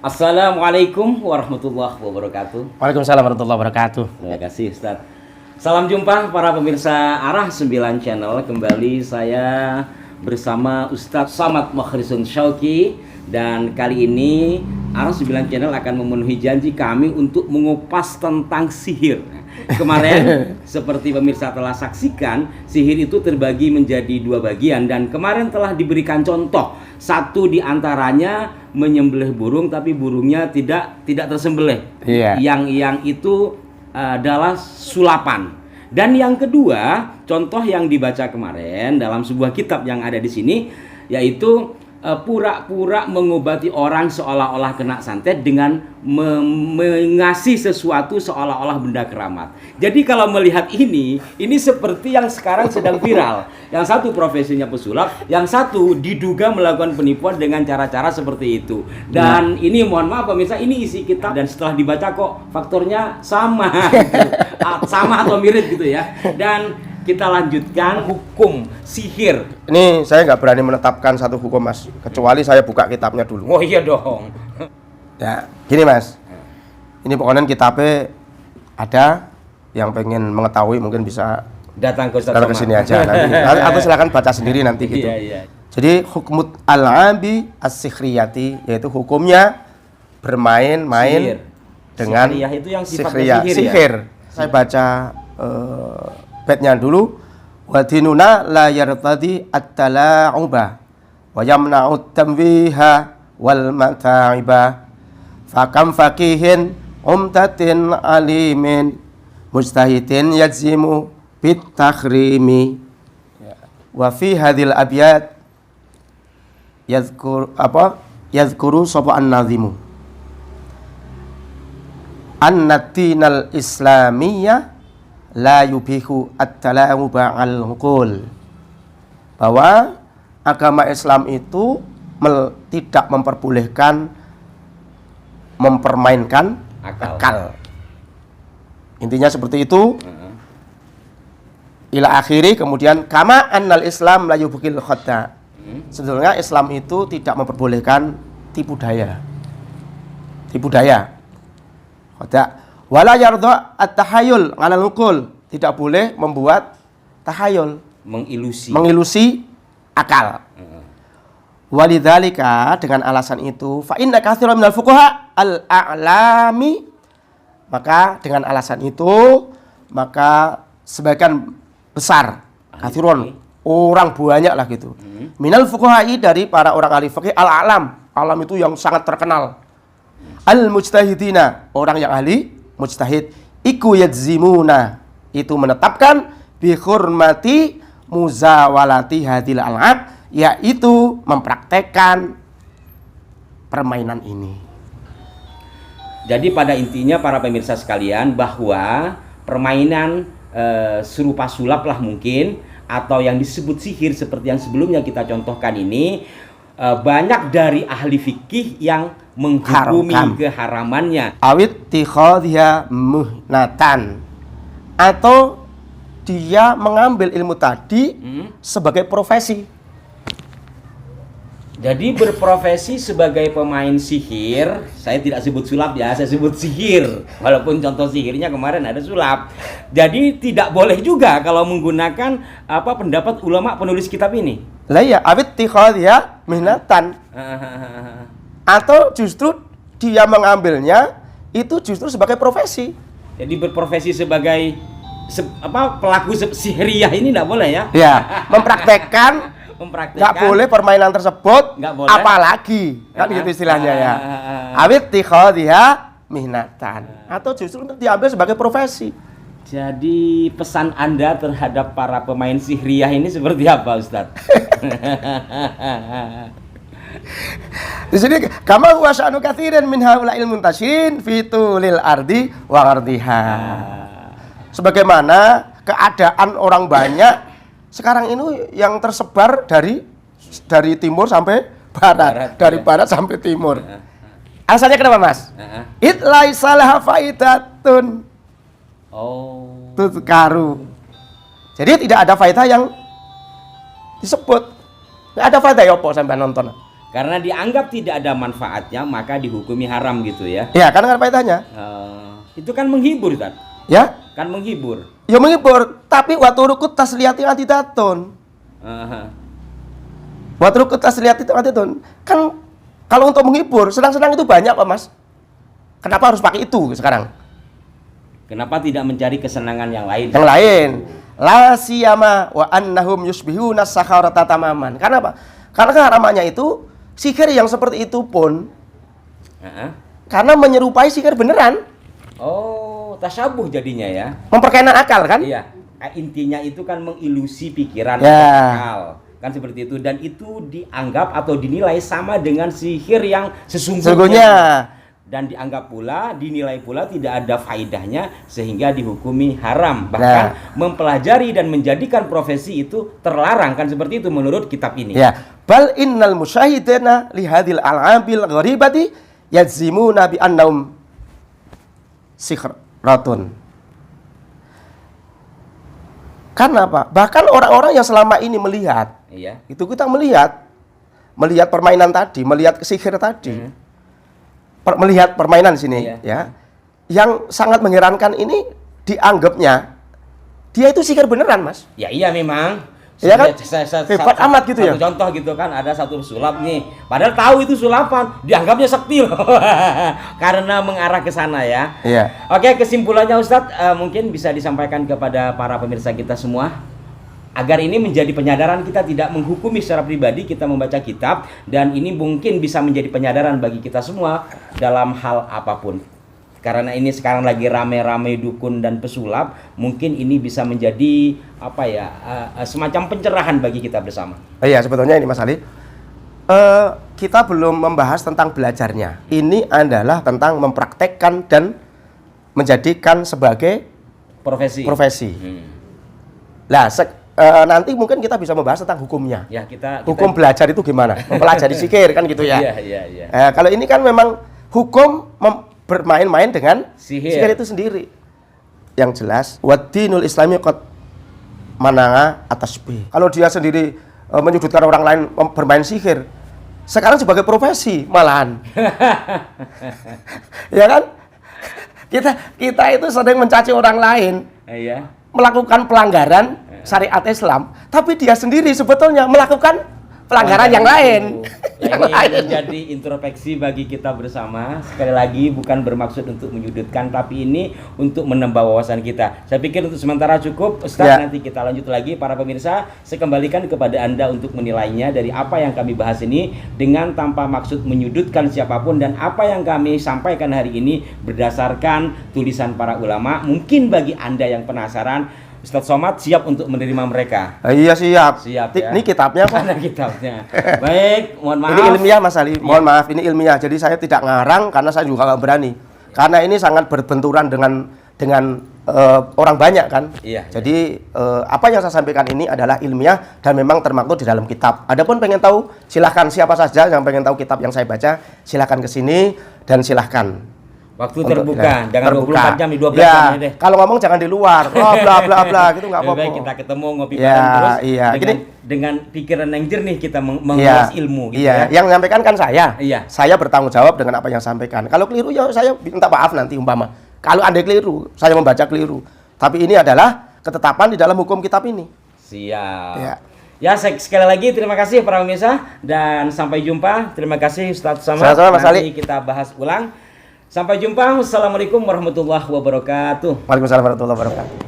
Assalamualaikum warahmatullahi wabarakatuh. Waalaikumsalam warahmatullahi wabarakatuh. Terima kasih Ustaz. Salam jumpa para pemirsa Arah 9 Channel. Kembali saya bersama Ustaz Samad Makhrisun Syauqi. Dan kali ini Arah 9 Channel akan memenuhi janji kami untuk mengupas tentang sihir. Kemarin seperti pemirsa telah saksikan, sihir itu terbagi menjadi 2 bagian. Dan kemarin telah diberikan contoh. Satu diantaranya menyembelih burung, tapi burungnya tidak tersembelih. Iya. Yang itu adalah sulapan. Dan yang kedua, contoh yang dibaca kemarin dalam sebuah kitab yang ada di sini, yaitu pura-pura mengobati orang seolah-olah kena santet dengan mengasih sesuatu seolah-olah benda keramat. Jadi kalau melihat ini seperti yang sekarang sedang viral. Yang satu profesinya pesulap, yang satu diduga melakukan penipuan dengan cara-cara seperti itu. Dan ini mohon maaf pemirsa, ini isi kitab dan setelah dibaca kok faktornya sama gitu. Sama atau mirip gitu ya. Dan kita lanjutkan hukum sihir. Ini saya nggak berani menetapkan satu hukum, Mas, kecuali saya buka kitabnya dulu. Oh iya dong. Ya, gini Mas. Ini pokoknya kitabnya ada, yang pengen mengetahui mungkin bisa datang ke sini aja nanti. Atau silakan baca sendiri nanti gitu. Iya. Jadi hukmut al-abi as-sikhriyati, yaitu hukumnya bermain-main dengan Sihriyah itu yang sifatnya sihir. Ya? Saya baca baitnya dulu. Wa dinuna la yartadi at-tala'uba wa yamna'u tanwiha wal mata'iba fakam faqihin umtatin alimin mujtahidin yajzimu bit takhrimi. Wa fi hadhil abyad yadhkuru sapa an-nazimu anna-dinal islamiyya la yubihu at-tala'uba al-uqul, bahwa agama Islam itu tidak memperbolehkan mempermainkan akal. Intinya seperti itu. Ila akhiri, kemudian kama annal Islam la yubqil khata. Sebetulnya Islam itu tidak memperbolehkan tipu daya. Khata. Wala yardha at-tahayul 'alal uqul, tidak boleh membuat tahayul, mengilusi akal. Walidzalika, dengan alasan itu, fa inna katsiran minal fuqaha al-a'lami, maka dengan alasan itu maka sebagian besar katsiron, orang banyak lah gitu. Minal fuqaha, dari para orang ahli fikih, al-a'lam, alam itu yang sangat terkenal. Al-mujtahidina, orang yang ahli mujtahid, iku yadzimuna, itu menetapkan bi hurmati muzawalati hadil al'ab, yaitu mempraktekkan permainan ini. Jadi pada intinya para pemirsa sekalian, bahwa permainan serupa sulap lah mungkin, atau yang disebut sihir seperti yang sebelumnya kita contohkan ini, banyak dari ahli fikih yang menghukumi keharamannya. Awit tikhadhiya muhnatan, atau dia mengambil ilmu tadi sebagai profesi. Jadi berprofesi sebagai pemain sihir. Saya tidak sebut sulap ya, saya sebut sihir. Walaupun contoh sihirnya kemarin ada sulap. Jadi tidak boleh juga kalau menggunakan pendapat ulama penulis kitab ini. Lah ya, awit tikhadhiya muhnatan. Atau justru dia mengambilnya itu justru sebagai profesi. Jadi berprofesi sebagai pelaku sihiriyah ini tidak boleh ya? Ya, mempraktekkan. Nggak boleh permainan tersebut, apalagi kan gitu istilahnya ya. Awit tikhadhiha mihnatan, atau justru untuk diambil sebagai profesi. Jadi pesan Anda terhadap para pemain sihiriyah ini seperti apa, Ustadz? Di sini kama huwa sya'nu katsirin min haula'il muntashirin fi tulil ardi wa ardiha. Sebagaimana keadaan orang banyak sekarang ini yang tersebar dari timur sampai barat, dari barat sampai timur. Alasannya kenapa, Mas? It laisa laha faidatun. Oh. Tuzkaru. Jadi tidak ada faedah yang disebut. Enggak ada faedah ya apa sampai nonton. Karena dianggap tidak ada manfaatnya, maka dihukumi haram gitu ya. Ya, karena apa faedahnya? Itu kan menghibur, Ustaz. Ya, Kan menghibur. ya menghibur, tapi wa turukut tasliyati antidatun. Aha. Wa turukut tasliyati antidatun. Kan kalau untuk menghibur, senang-senang itu banyak, Pak Mas. Kenapa harus pakai itu sekarang? Kenapa tidak mencari kesenangan yang lain? Yang lain, la siyama wa annahum yusbihuna sakharata tamaman. Karena apa? Karena keharamannya itu sihir yang seperti itu pun karena menyerupai sihir beneran. Oh, tasyabuh jadinya ya. Memperkaya akal kan? Iya. Intinya itu kan mengilusi pikiran Ya. akal. Kan seperti itu, dan itu dianggap atau dinilai sama dengan sihir yang sesungguhnya. Sesungguhnya. Dan dianggap pula, dinilai pula tidak ada faidahnya sehingga dihukumi haram. Bahkan mempelajari dan menjadikan profesi itu terlarang, kan seperti itu menurut kitab ini. Ya, bal innal musyahidina li hadhil al'abil gharibati yazimuna bi annahum sikhratun. Karena apa? Bahkan orang-orang yang selama ini melihat, Iya. itu kita melihat permainan tadi, melihat sihir tadi. Melihat permainan di sini, Iya. ya. Yang sangat mengherankan ini dianggapnya dia itu sihir beneran, Mas. Ya iya memang. Iya kan? Hebat amat gitu ya. Contoh gitu kan, ada satu sulap nih. Padahal tahu itu sulapan, dianggapnya sakti loh. Karena mengarah ke sana ya. Iya. Oke, kesimpulannya Ustadz, mungkin bisa disampaikan kepada para pemirsa kita semua. Agar ini menjadi penyadaran, kita tidak menghukumi secara pribadi, kita membaca kitab. Dan ini mungkin bisa menjadi penyadaran bagi kita semua dalam hal apapun. Karena ini sekarang lagi rame-rame dukun dan pesulap, mungkin ini bisa menjadi apa ya, semacam pencerahan bagi kita bersama. Iya, sebetulnya ini Mas Ali, kita belum membahas tentang belajarnya. Ini adalah tentang mempraktekkan dan menjadikan sebagai profesi. Nah, nanti mungkin kita bisa membahas tentang hukumnya. Ya, kita Hukum belajar itu gimana? Mempelajari sihir kan gitu ya. Iya. Kalau ini kan memang hukum bermain-main dengan sihir itu sendiri. Yang jelas, wadinul islami qad mananga atas B. Kalau dia sendiri menyudutkan orang lain bermain sihir, sekarang sebagai profesi malahan. Ya kan? Kita itu sering mencaci orang lain. Iya. Melakukan pelanggaran syariat Islam, tapi dia sendiri sebetulnya melakukan pelanggaran yang lain. Ya, ini menjadi introspeksi bagi kita bersama. Sekali lagi, bukan bermaksud untuk menyudutkan, tapi ini untuk menambah wawasan kita. Saya pikir untuk sementara cukup, Ustaz. Ya. Nanti kita lanjut lagi, para pemirsa. Saya kembalikan kepada Anda untuk menilainya dari apa yang kami bahas ini, dengan tanpa maksud menyudutkan siapapun, dan apa yang kami sampaikan hari ini berdasarkan tulisan para ulama. Mungkin bagi Anda yang penasaran, Ustadz Somad siap untuk menerima mereka. Iya, siap. Siap ya. Ini kitabnya kok. Ada kitabnya. Baik, mohon maaf. Ini ilmiah Mas Ali. Mohon maaf, ini ilmiah. Jadi saya tidak ngarang karena saya juga nggak berani. Karena ini sangat berbenturan dengan orang banyak kan. Iya. Jadi apa yang saya sampaikan ini adalah ilmiah dan memang termaktub di dalam kitab. Adapun pengen tahu, silahkan siapa saja yang pengen tahu kitab yang saya baca, silahkan ke sini dan silahkan. Waktu terbuka, jangan terbuka. 24 jam di 12 ya, jam ini deh. Kalau ngomong jangan di luar. Oh, bla bla bla gitu nggak Lebih apa-apa. baik kita ketemu ngopi Ya, bareng terus iya. dengan pikiran yang jernih kita mengulas ilmu gitu iya. ya. Yang menyampaikan kan saya. Iya. Saya bertanggung jawab dengan apa yang sampaikan. Kalau keliru ya saya minta maaf nanti umpama. Kalau Anda keliru, saya membaca keliru. Tapi ini adalah ketetapan di dalam hukum kitab ini. Siap. Ya. Ya, sekali lagi terima kasih para pemirsa dan sampai jumpa. Terima kasih Ustadz Somad. Sama-sama, Mas Ali. Nanti kita bahas ulang. Sampai jumpa. Wassalamualaikum warahmatullahi wabarakatuh. Waalaikumsalam warahmatullahi wabarakatuh.